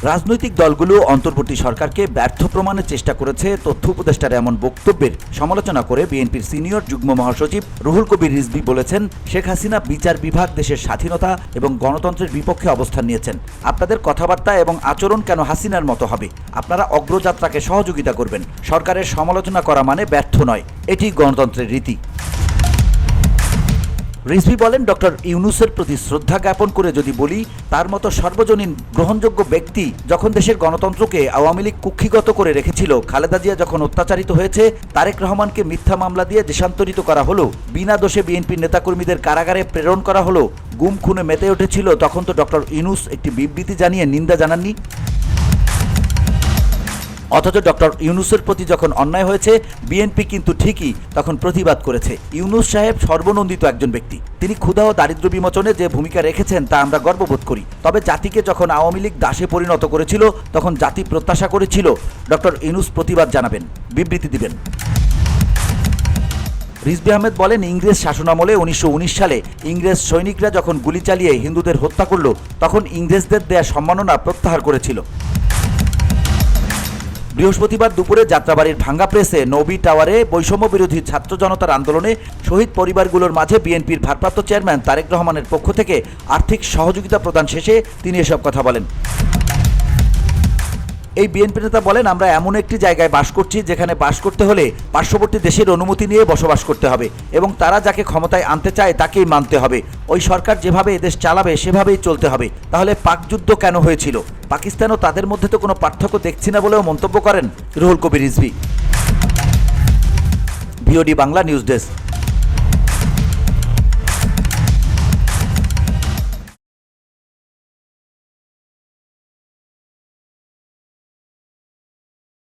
রাজনৈতিক দলগুলো অন্তর্বর্তী সরকারকে ব্যর্থ প্রমাণের চেষ্টা করেছে তথ্য উপদেষ্টার এমন বক্তব্যের সমালোচনা করে বিএনপির সিনিয়র যুগ্ম মহাসচিব রুহুল কবির রিজভী বলেছেন, শেখ হাসিনা বিচার বিভাগ দেশের স্বাধীনতা এবং গণতন্ত্রের বিপক্ষে অবস্থান নিয়েছেন। আপনাদের কথাবার্তা এবং আচরণ কেন হাসিনার মতো হবে? আপনারা অগ্রযাত্রাকে সহযোগিতা করবেন। সরকারের সমালোচনা করা মানে ব্যর্থ নয়, এটি গণতন্ত্রের রীতি। রিজভী বলেন, ডক্টর ইউনূসের প্রতি শ্রদ্ধা জ্ঞাপন করে যদি বলি, তার মতো সর্বজনীন গ্রহণযোগ্য ব্যক্তি যখন দেশের গণতন্ত্রকে আওয়ামী লীগ কুক্ষিগত করে রেখেছিল, খালেদা জিয়া যখন অত্যাচারিত হয়েছে, তারেক রহমানকে মিথ্যা মামলা দিয়ে দেশান্তরিত করা হলো, বিনা দোষে বিএনপির নেতাকর্মীদের কারাগারে প্রেরণ করা হলো, গুম খুনে মেতে উঠেছিল, তখন তো ডক্টর ইউনূস একটি বিবৃতি জানিয়ে নিন্দা জানাননি। অথচ ডক্টর ইউনূসের প্রতি যখন অন্যায় হয়েছে, বিএনপি কিন্তু ঠিকই তখন প্রতিবাদ করেছে। ইউনূস সাহেব সর্বনন্দিত একজন ব্যক্তি। তিনি ক্ষুধা ও দারিদ্র্য বিমোচনে যে ভূমিকা রেখেছেন তা আমরা গর্ববোধ করি। তবে জাতিকে যখন আওয়ামী লীগ দাসে পরিণত করেছিল, তখন জাতি প্রত্যাশা করেছিল ডক্টর ইউনূস প্রতিবাদ জানাবেন, বিবৃতি দিবেন। রিজভী আহমেদ বলেন, ইংরেজ শাসনামলে 1919 সালে ইংরেজ সৈনিকরা যখন গুলি চালিয়ে হিন্দুদের হত্যা করল, তখন ইংরেজদের দেয়া সম্মাননা প্রত্যাহার করেছিল। বৃহস্পতিবার দুপুরে যাত্রাবাড়ির ভাঙ্গা প্রেসে নবী টাওয়ারে বৈষম্য বিরোধী ছাত্র জনতার আন্দোলনে শহীদ পরিবারগুলোর মাঝে বিএনপির ভারপ্রাপ্ত চেয়ারম্যান তারেক রহমানের পক্ষ থেকে আর্থিক সহযোগিতা প্রদান শেষে তিনি এসব কথা বলেন। এই বিএনপি নেতা বলেন, আমরা এমন একটি জায়গায় বাস করছি যেখানে বাস করতে হলে পার্শ্ববর্তী দেশের অনুমতি নিয়ে বসবাস করতে হবে এবং তারা যাকে ক্ষমতায় আনতে চায় তাকেই মানতে হবে। ওই সরকার যেভাবে এদেশ চালাবে সেভাবেই চলতে হবে। তাহলে পাক যুদ্ধ কেন হয়েছিল? পাকিস্তানও তাদের মধ্যে তো কোনো পার্থক্য দেখছি না বলেও মন্তব্য করেন Ruhul Kabir Rizvi. VOD Bangla news desk.